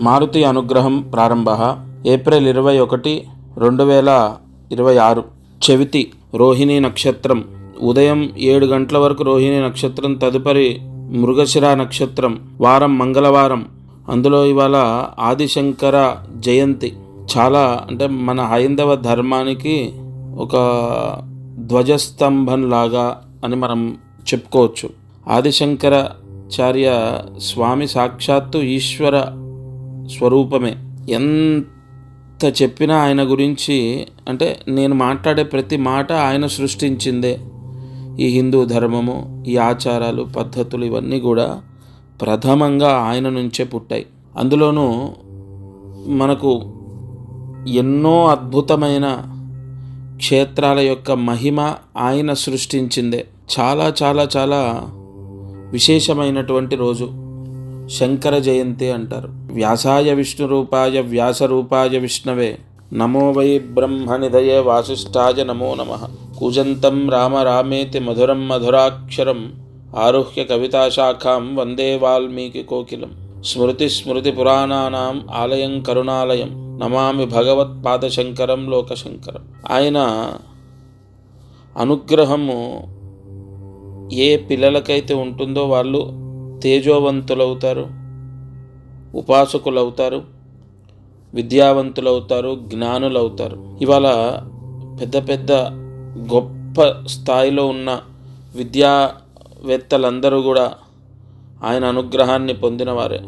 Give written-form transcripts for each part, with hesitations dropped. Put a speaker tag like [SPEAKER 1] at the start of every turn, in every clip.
[SPEAKER 1] మారుతి అనుగ్రహం ప్రారంభ ఏప్రిల్ 21, 2026 చవితి రోహిణీ నక్షత్రం ఉదయం 7 గంటల వరకు రోహిణీ నక్షత్రం, తదుపరి మృగశిర నక్షత్రం, వారం మంగళవారం. అందులో ఇవాళ ఆదిశంకర జయంతి. చాలా అంటే మన హైందవ ధర్మానికి ఒక ధ్వజస్తంభం లాగా అని మనం చెప్పుకోవచ్చు. ఆదిశంకరాచార్య స్వామి సాక్షాత్తు ఈశ్వర స్వరూపమే. ఎంత చెప్పినా ఆయన గురించి, అంటే నేను మాట్లాడే ప్రతి మాట ఆయన సృష్టించిందే. ఈ హిందూ ధర్మము, ఈ ఆచారాలు, పద్ధతులు ఇవన్నీ కూడా ప్రథమంగా ఆయన నుంచే పుట్టాయి. అందులోనూ మనకు ఎన్నో అద్భుతమైన క్షేత్రాల యొక్క మహిమ ఆయన సృష్టించిందే. చాలా చాలా చాలా విశేషమైనటువంటి రోజు శంకర జయంతి అంటారు. వ్యాసాయ విష్ణు రూపాయ వ్యాస రూపాయ విష్ణవే నమో వై బ్రహ్మనిధయే వాసిష్ఠాయ నమో నమః. కూజంతం రామ రామేతి మధురం మధురాక్షరం ఆరుహ్య కవితాశాఖాం వందే వాల్మీకి కోకిలం. స్మృతి స్మృతి పురాణానాం ఆలయం కరుణాలయం నమామి భగవత్పాదశంకరం లోకశంకరం. ఆయన అనుగ్రహము ఏ పిల్లలకైతే ఉంటుందో వాళ్ళు తేజోవంతులవుతారు, ఉపాసకులవుతారు, విద్యావంతులవుతారు, జ్ఞానులవుతారు. ఇవాళ పెద్ద పెద్ద గొప్ప స్థాయిలో ఉన్న విద్యావేత్తలందరూ కూడా ఆయన అనుగ్రహాన్ని పొందినవారే.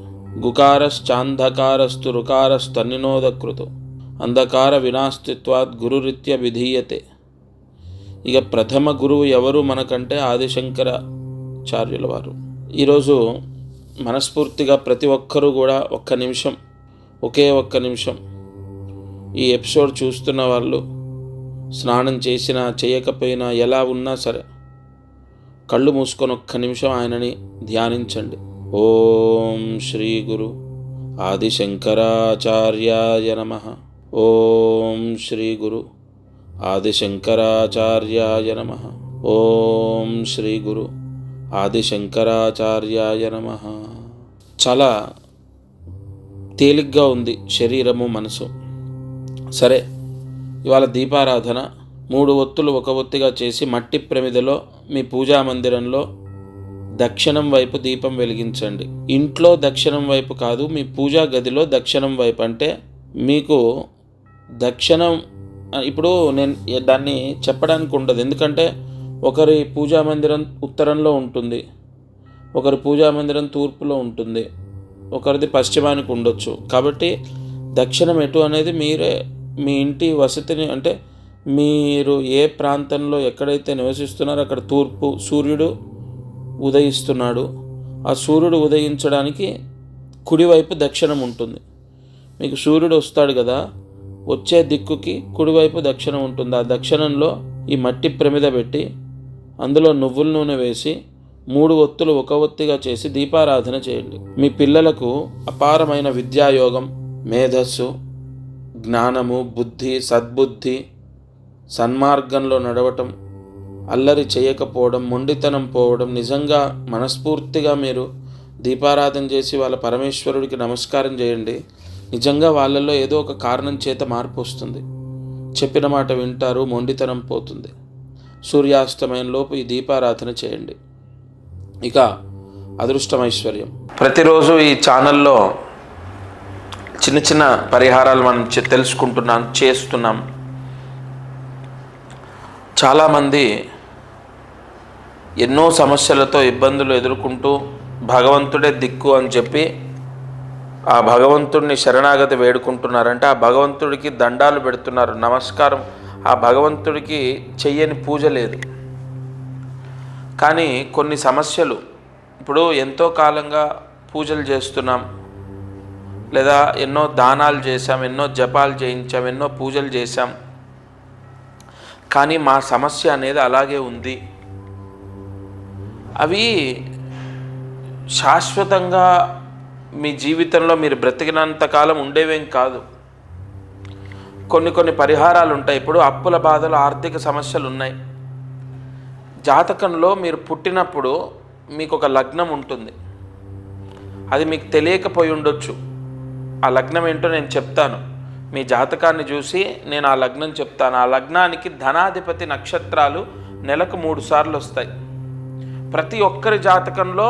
[SPEAKER 1] గుకారశ్చాంధకారస్తు రుకారస్తన్నినోదకృతు అంధకార వినాస్తిత్వాత్ గురురీత్య విధీయతే. ఇక ప్రథమ గురువు ఎవరు మనకంటే ఆదిశంకరాచార్యుల వారు. ఈరోజు మనస్ఫూర్తిగా ప్రతి ఒక్కరూ కూడా ఒకే ఒక్క నిమిషం ఈ ఎపిసోడ్ చూస్తున్న వాళ్ళు స్నానం చేసినా చేయకపోయినా ఎలా ఉన్నా సరే కళ్ళు మూసుకొని ఒక్క నిమిషం ఆయనని ధ్యానించండి. ఓం శ్రీ గురు ఆదిశంకరాచార్యాయ నమః. ఓం శ్రీ గురు ఆదిశంకరాచార్యాయ నమః. ఓం శ్రీ గురు ఆదిశంకరాచార్యాయ నమః. చాలా తేలిగ్గా ఉంది శరీరము మనసు. సరే, ఇవాళ దీపారాధన 3 ఒత్తులు ఒక ఒత్తిగా చేసి మట్టి ప్రమిదలో మీ పూజా మందిరంలో దక్షిణం వైపు దీపం వెలిగించండి. ఇంట్లో దక్షిణం వైపు కాదు, మీ పూజా గదిలో దక్షిణం వైపు. అంటే మీకు దక్షిణం, ఇప్పుడు నేను దాన్ని చెప్పడానికి ఉండదు, ఎందుకంటే ఒకరి పూజా మందిరం ఉత్తరంలో ఉంటుంది, ఒకరి పూజా మందిరం తూర్పులో ఉంటుంది, ఒకరిది పశ్చిమానికి ఉండొచ్చు. కాబట్టి దక్షిణం ఎటు అనేది మీరే మీ ఇంటి వసతిని, అంటే మీరు ఏ ప్రాంతంలో ఎక్కడైతే నివసిస్తున్నారో అక్కడ తూర్పు సూర్యుడు ఉదయిస్తున్నాడు. ఆ సూర్యుడు ఉదయించడానికి కుడివైపు దక్షిణం ఉంటుంది. మీకు సూర్యుడు వస్తాడు కదా, వచ్చే దిక్కుకి కుడివైపు దక్షిణం ఉంటుంది. ఆ దక్షిణంలో ఈ మట్టి ప్రమిద పెట్టి అందులో నువ్వుల నూనె వేసి 3 ఒత్తులు ఒక ఒత్తిగా చేసి దీపారాధన చేయండి. మీ పిల్లలకు అపారమైన విద్యాయోగం, మేధస్సు, జ్ఞానము, బుద్ధి, సద్బుద్ధి, సన్మార్గంలో నడవటం, అల్లరి చేయకపోవడం, మొండితనం పోవడం. నిజంగా మనస్ఫూర్తిగా మీరు దీపారాధన చేసి వాళ్ళ పరమేశ్వరుడికి నమస్కారం చేయండి. నిజంగా వాళ్ళల్లో ఏదో ఒక కారణం చేత మార్పు వస్తుంది. చెప్పిన మాట వింటారు, మొండితనం పోతుంది. సూర్యాస్తమయంలోపు ఈ దీపారాధన చేయండి. ఇక అదృష్టమైశ్వర్యం. ప్రతిరోజు ఈ ఛానల్లో చిన్న చిన్న పరిహారాలు మనం చేస్తున్నాం. చాలామంది ఎన్నో సమస్యలతో ఇబ్బందులు ఎదుర్కొంటూ భగవంతుడే దిక్కు అని చెప్పి ఆ భగవంతుడిని శరణాగతి వేడుకుంటున్నారంటే ఆ భగవంతుడికి దండాలు పెడుతున్నారు, నమస్కారం. ఆ భగవంతుడికి చెయ్యని పూజ లేదు. కానీ కొన్ని సమస్యలు, ఇప్పుడు ఎంతో కాలంగా పూజలు చేస్తున్నాం, లేదా ఎన్నో దానాలు చేశాం, ఎన్నో జపాలు చేయించాం, ఎన్నో పూజలు చేశాం, కానీ మా సమస్య అనేది అలాగే ఉంది. అవి శాశ్వతంగా మీ జీవితంలో మీరు బ్రతికినంతకాలం ఉండేవేం కాదు. కొన్ని పరిహారాలు ఉంటాయి. ఇప్పుడు అప్పుల బాధలు, ఆర్థిక సమస్యలు ఉన్నాయి. జాతకంలో మీరు పుట్టినప్పుడు మీకు ఒక లగ్నం ఉంటుంది, అది మీకు తెలియకపోయి ఉండొచ్చు. ఆ లగ్నం ఏంటో నేను చెప్తాను. మీ జాతకాన్ని చూసి నేను ఆ లగ్నం చెప్తాను. ఆ లగ్నానికి ధనాధిపతి నక్షత్రాలు నెలకు 3 సార్లు వస్తాయి. ప్రతి ఒక్కరి జాతకంలో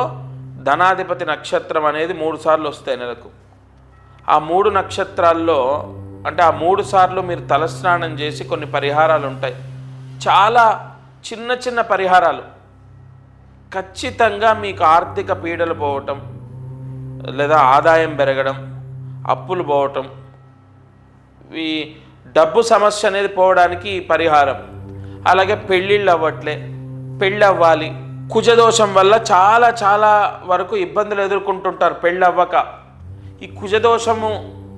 [SPEAKER 1] ధనాధిపతి నక్షత్రం అనేది 3 సార్లు వస్తాయి నెలకు. ఆ 3 నక్షత్రాల్లో అంటే ఆ 3 సార్లు మీరు తలస్నానం చేసి కొన్ని పరిహారాలు ఉంటాయి. చాలా చిన్న చిన్న పరిహారాలు. ఖచ్చితంగా మీకు ఆర్థిక పీడలు పోవటం, లేదా ఆదాయం పెరగడం, అప్పులు పోవటం, ఈ డబ్బు సమస్య అనేది పోవడానికి ఈ పరిహారం. అలాగే పెళ్ళిళ్ళు అవ్వట్లే, పెళ్ళి అవ్వాలి. కుజదోషం వల్ల చాలా చాలా వరకు ఇబ్బందులు ఎదుర్కొంటుంటారు పెళ్ళి అవ్వక. ఈ కుజదోషము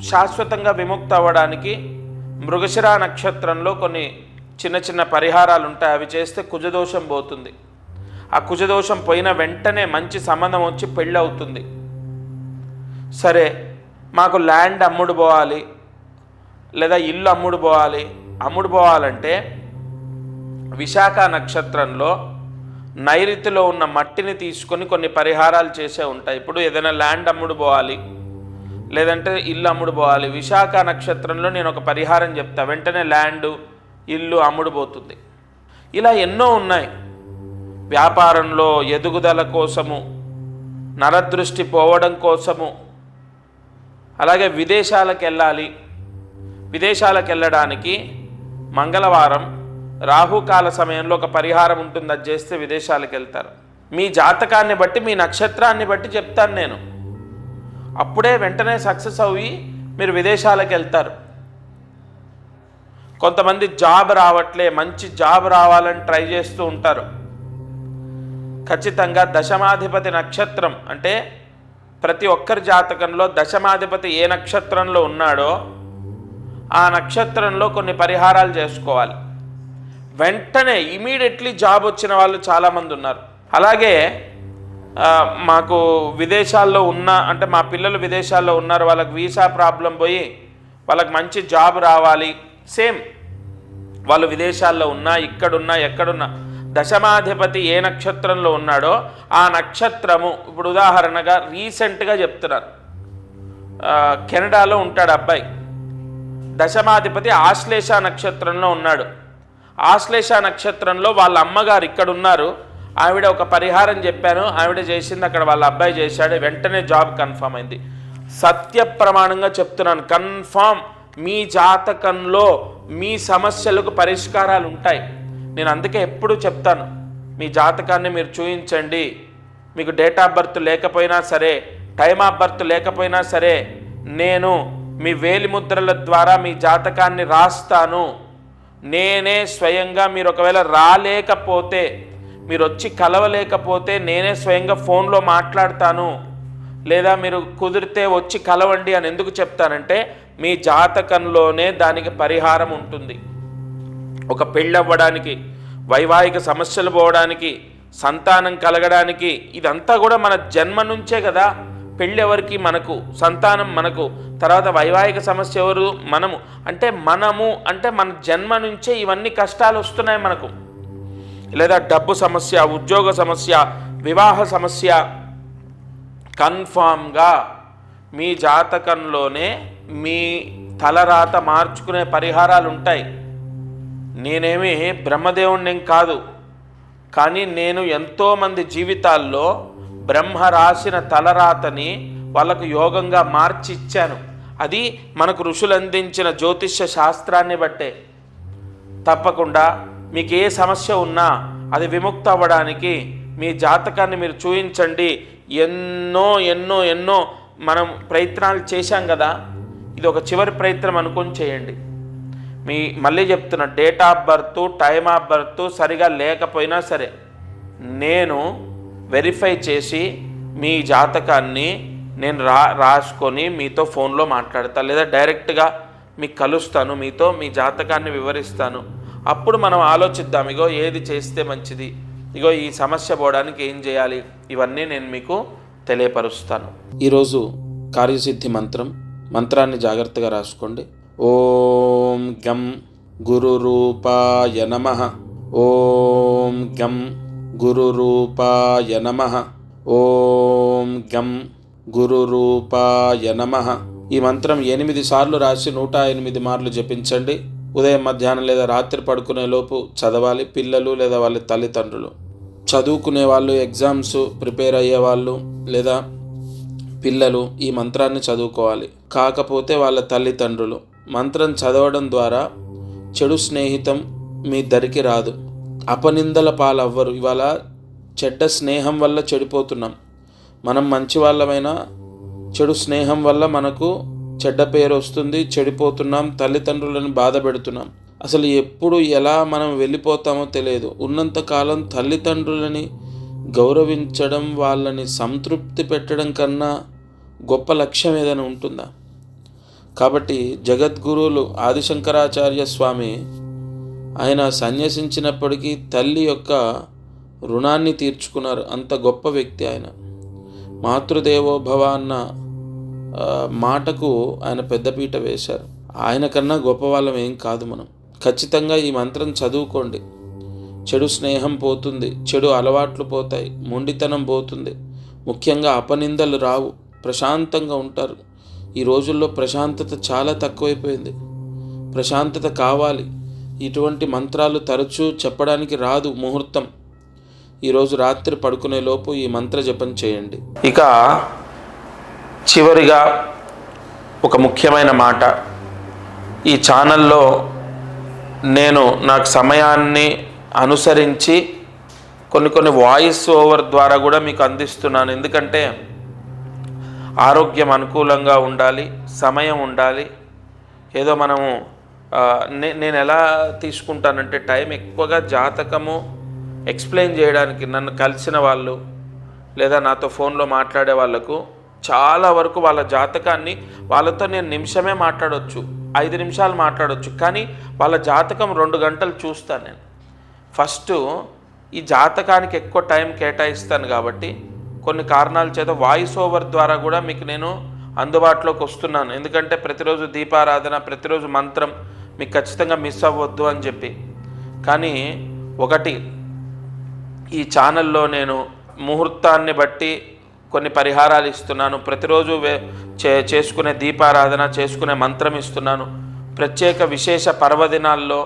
[SPEAKER 1] శాశ్వతంగా విముక్తి అవ్వడానికి మృగశిర నక్షత్రంలో కొన్ని చిన్న చిన్న పరిహారాలు ఉంటాయి. అవి చేస్తే కుజదోషం పోతుంది. ఆ కుజదోషం పోయిన వెంటనే మంచి సంబంధం వచ్చి పెళ్ళి అవుతుంది. సరే, మాకు ల్యాండ్ అమ్ముడు పోవాలి, లేదా ఇల్లు అమ్ముడు పోవాలి. అమ్ముడు పోవాలంటే విశాఖ నక్షత్రంలో నైరుతిలో ఉన్న మట్టిని తీసుకొని కొన్ని పరిహారాలు చేసే ఉంటాయి. ఇప్పుడు ఏదైనా ల్యాండ్ అమ్ముడు పోవాలి, లేదంటే ఇల్లు అమ్ముడు పోవాలి, విశాఖ నక్షత్రంలో నేను ఒక పరిహారం చెప్తా, వెంటనే ల్యాండు ఇల్లు అమ్ముడు పోతుంది. ఇలా ఎన్నో ఉన్నాయి. వ్యాపారంలో ఎదుగుదల కోసము, నరదృష్టి పోవడం కోసము, అలాగే విదేశాలకు వెళ్ళాలి. విదేశాలకు వెళ్ళడానికి మంగళవారం రాహుకాల సమయంలో ఒక పరిహారం ఉంటుంది. అది చేస్తే విదేశాలకు వెళ్తారు. మీ జాతకాన్ని బట్టి, మీ నక్షత్రాన్ని బట్టి చెప్తాను నేను. అప్పుడే వెంటనే సక్సెస్ అయ్యి మీరు విదేశాలకు వెళ్తారు. కొంతమంది జాబ్ రావట్లే, మంచి జాబ్ రావాలని ట్రై చేస్తూ ఉంటారు. ఖచ్చితంగా దశమాధిపతి నక్షత్రం అంటే ప్రతి ఒక్కరి జాతకంలో దశమాధిపతి ఏ నక్షత్రంలో ఉన్నాడో ఆ నక్షత్రంలో కొన్ని పరిహారాలు చేసుకోవాలి. వెంటనే ఇమీడియట్లీ జాబ్ వచ్చిన వాళ్ళు చాలామంది ఉన్నారు. అలాగే మాకు విదేశాల్లో ఉన్న అంటే మా పిల్లలు విదేశాల్లో ఉన్నారు, వాళ్ళకి వీసా ప్రాబ్లం పోయి వాళ్ళకి మంచి జాబ్ రావాలి. సేమ్ వాళ్ళు విదేశాల్లో ఉన్నా, ఇక్కడున్నా, ఎక్కడున్నా దశమాధిపతి ఏ నక్షత్రంలో ఉన్నాడో ఆ నక్షత్రము, ఇప్పుడు ఉదాహరణగా రీసెంట్గా చెప్తున్నారు, కెనడాలో ఉంటాడు అబ్బాయి, దశమాధిపతి ఆశ్లేష నక్షత్రంలో ఉన్నాడు. ఆశ్లేష నక్షత్రంలో వాళ్ళ అమ్మగారు ఇక్కడ ఉన్నారు, ఆవిడ ఒక పరిహారం చెప్పాను, ఆవిడ చేసింది, అక్కడ వాళ్ళ అబ్బాయి చేశాడు, వెంటనే జాబ్ కన్ఫర్మ్ అయింది. సత్య ప్రమాణంగా చెప్తున్నాను, కన్ఫర్మ్ మీ జాతకంలో మీ సమస్యలకు పరిష్కారాలు ఉంటాయి. నేను అందుకే ఎప్పుడు చెప్తాను, మీ జాతకాన్ని మీరు చూపించండి. మీకు డేట్ ఆఫ్ బర్త్ లేకపోయినా సరే, టైమ్ ఆఫ్ బర్త్ లేకపోయినా సరే, నేను మీ వేలిముద్రల ద్వారా మీ జాతకాన్ని రాస్తాను. నేనే స్వయంగా, మీరు ఒకవేళ రాలేకపోతే, మీరు వచ్చి కలవలేకపోతే నేనే స్వయంగా ఫోన్లో మాట్లాడతాను. లేదా మీరు కుదిరితే వచ్చి కలవండి అని ఎందుకు చెప్తానంటే మీ జాతకంలోనే దానికి పరిహారం ఉంటుంది. ఒక పెళ్ళవ్వడానికి, వైవాహిక సమస్యలు పోవడానికి, సంతానం కలగడానికి, ఇదంతా కూడా మన జన్మ నుంచే కదా. పెళ్ళి ఎవరికి? మనకు. సంతానం మనకు. తర్వాత వైవాహిక సమస్య ఎవరు? మనము. అంటే మన జన్మ నుంచే ఇవన్నీ కష్టాలు వస్తున్నాయి మనకు. లేదా డబ్బు సమస్య, ఉద్యోగ సమస్య, వివాహ సమస్య, కన్ఫామ్గా మీ జాతకంలోనే మీ తలరాత మార్చుకునే పరిహారాలు ఉంటాయి. నేనేమి బ్రహ్మదేవుణ్ణి కాదు, కానీ నేను ఎంతోమంది జీవితాల్లో బ్రహ్మ రాసిన తలరాతని వాళ్ళకు యోగంగా మార్చి ఇచ్చాను. అది మనకు ఋషులు అందించిన జ్యోతిష్య శాస్త్రాన్ని బట్టే. తప్పకుండా మీకు ఏ సమస్య ఉన్నా అది విముక్తి అవ్వడానికి మీ జాతకాన్ని మీరు చూపించండి. ఎన్నో ఎన్నో ఎన్నో మనం ప్రయత్నాలు చేశాం కదా, ఇది ఒక చివరి ప్రయత్నం అనుకొని చేయండి. మళ్ళీ చెప్తున్నా, date of birth, time of birth సరిగా లేకపోయినా సరే నేను వెరిఫై చేసి మీ జాతకాన్ని నేను రాసుకొని మీతో ఫోన్లో మాట్లాడతాను, లేదా డైరెక్ట్గా మీకు కలుస్తాను, మీతో మీ జాతకాన్ని వివరిస్తాను. అప్పుడు మనం ఆలోచిద్దాం, ఇగో ఏది చేస్తే మంచిది, ఇగో ఈ సమస్య పోవడానికి ఏం చేయాలి, ఇవన్నీ నేను మీకు తెలియపరుస్తాను. ఈరోజు కార్యసిద్ధి మంత్రాన్ని జాగ్రత్తగా రాసుకోండి. ఓం గం గురురూపాయ నమః. ఓం గం గురురూపాయ నమః. ఓం గం గురురూపాయ నమః. ఈ మంత్రం 8 సార్లు రాసి 108 మార్లు జపించండి. ఉదయం, మధ్యాహ్నం లేదా రాత్రి పడుకునే లోపు చదవాలి. పిల్లలు లేదా వాళ్ళ తల్లిదండ్రులు, చదువుకునే వాళ్ళు, ఎగ్జామ్స్ ప్రిపేర్ అయ్యే వాళ్ళు లేదా పిల్లలు ఈ మంత్రాన్ని చదువుకోవాలి. కాకపోతే వాళ్ళ తల్లిదండ్రులు. మంత్రం చదవడం ద్వారా చెడు స్నేహితం మీ దరికి రాదు, అపనిందల పాలవ్వరు. ఇవాళ చెడ్డ స్నేహం వల్ల చెడిపోతున్నాం. మనం మంచి వాళ్ళమైనా చెడు స్నేహం వల్ల మనకు చెడ్డ పేరు వస్తుంది, చెడిపోతున్నాం, తల్లిదండ్రులను బాధ పెడుతున్నాం. అసలు ఎప్పుడు ఎలా మనం వెళ్ళిపోతామో తెలియదు. ఉన్నంతకాలం తల్లిదండ్రులని గౌరవించడం, వాళ్ళని సంతృప్తి పెట్టడం కన్నా గొప్ప లక్ష్యం ఏదైనా ఉంటుందా? కాబట్టి జగద్గురువులు ఆదిశంకరాచార్య స్వామి ఆయన సన్యసించినప్పటికీ తల్లి యొక్క రుణాన్ని తీర్చుకున్నారు. అంత గొప్ప వ్యక్తి ఆయన. మాతృదేవోభవ అన్న మాటకు ఆయన పెద్దపీట వేశారు. ఆయన కన్నా గొప్ప వాళ్ళం ఏం కాదు మనం. ఖచ్చితంగా ఈ మంత్రం చదువుకోండి. చెడు స్నేహం పోతుంది, చెడు అలవాట్లు పోతాయి, మొండితనం పోతుంది, ముఖ్యంగా అపనిందలు రావు, ప్రశాంతంగా ఉంటారు. ఈ రోజుల్లో ప్రశాంతత చాలా తక్కువైపోయింది. ప్రశాంతత కావాలి. ఇటువంటి మంత్రాలు తరచూ చెప్పడానికి రాదు ముహూర్తం. ఈరోజు రాత్రి పడుకునే లోపు ఈ మంత్ర జపం చేయండి. ఇక చివరిగా ఒక ముఖ్యమైన మాట. ఈ ఛానల్లో నేను నాకు సమయాన్ని అనుసరించి కొన్ని వాయిస్ ఓవర్ ద్వారా కూడా మీకు అందిస్తున్నాను. ఎందుకంటే ఆరోగ్యం అనుకూలంగా ఉండాలి, సమయం ఉండాలి. ఏదో మనము నేను ఎలా తీసుకుంటానంటే టైం ఎక్కువగా జాతకము ఎక్స్ప్లెయిన్ చేయడానికి నన్ను కలిసిన వాళ్ళు లేదా నాతో ఫోన్లో మాట్లాడే వాళ్ళకు చాలా వరకు వాళ్ళ జాతకాన్ని వాళ్ళతో నేను నిమిషమే మాట్లాడవచ్చు, 5 నిమిషాలు మాట్లాడవచ్చు. కానీ వాళ్ళ జాతకం 2 గంటలు చూస్తాను నేను. ఫస్ట్ ఈ జాతకానికి ఎక్కువ టైం కేటాయిస్తాను కాబట్టి కొన్ని కారణాల చేత వాయిస్ ఓవర్ ద్వారా కూడా మీకు నేను అందుబాటులోకి వస్తున్నాను. ఎందుకంటే ప్రతిరోజు దీపారాధన, ప్రతిరోజు మంత్రం మీకు ఖచ్చితంగా మిస్ అవ్వద్దు అని చెప్పి. కానీ ఒకటి, ఈ ఛానల్లో నేను ముహూర్తాన్ని బట్టి కొన్ని పరిహారాలు ఇస్తున్నాను. ప్రతిరోజు చేసుకునే దీపారాధన, చేసుకునే మంత్రం ఇస్తున్నాను. ప్రత్యేక విశేష పర్వదినాల్లో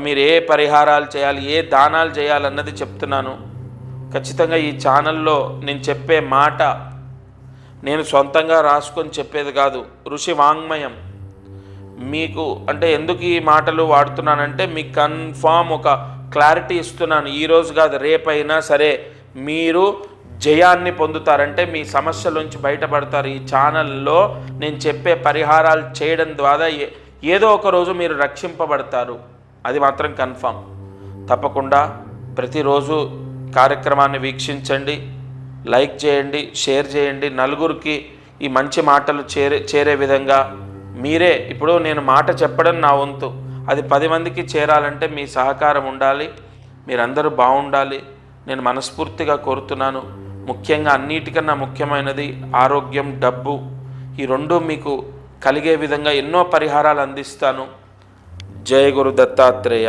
[SPEAKER 1] మీరు ఏ పరిహారాలు చేయాలి, ఏ దానాలు చేయాలన్నది చెప్తున్నాను. ఖచ్చితంగా ఈ ఛానల్లో నేను చెప్పే మాట నేను సొంతంగా రాసుకొని చెప్పేది కాదు, ఋషి వాంగ్మయం. మీకు అంటే ఎందుకు ఈ మాటలు వాడుతున్నానంటే మీకు కన్ఫామ్ ఒక క్లారిటీ ఇస్తున్నాను. ఈరోజు కాదు, రేపైనా సరే మీరు జయాన్ని పొందుతారంటే మీ సమస్యల నుంచి బయటపడతారు. ఈ ఛానల్లో నేను చెప్పే పరిహారాలు చేయడం ద్వారా ఏదో ఒక రోజు మీరు రక్షింపబడతారు. అది మాత్రం కన్ఫామ్. తప్పకుండా ప్రతిరోజు కార్యక్రమాన్ని వీక్షించండి, లైక్ చేయండి, షేర్ చేయండి. నలుగురికి ఈ మంచి మాటలు చేరే విధంగా మీరే, ఇప్పుడు నేను మాట చెప్పడం నా వంతు, అది 10 మందికి చేరాలంటే మీ సహకారం ఉండాలి. మీరందరూ బాగుండాలి నేను మనస్ఫూర్తిగా కోరుతున్నాను. ముఖ్యంగా అన్నిటికన్నా ముఖ్యమైనది ఆరోగ్యం, డబ్బు. ఈ రెండు మీకు కలిగే విధంగా ఎన్నో పరిహారాలు అందిస్తాను. జయ గురు దత్తాత్రేయ.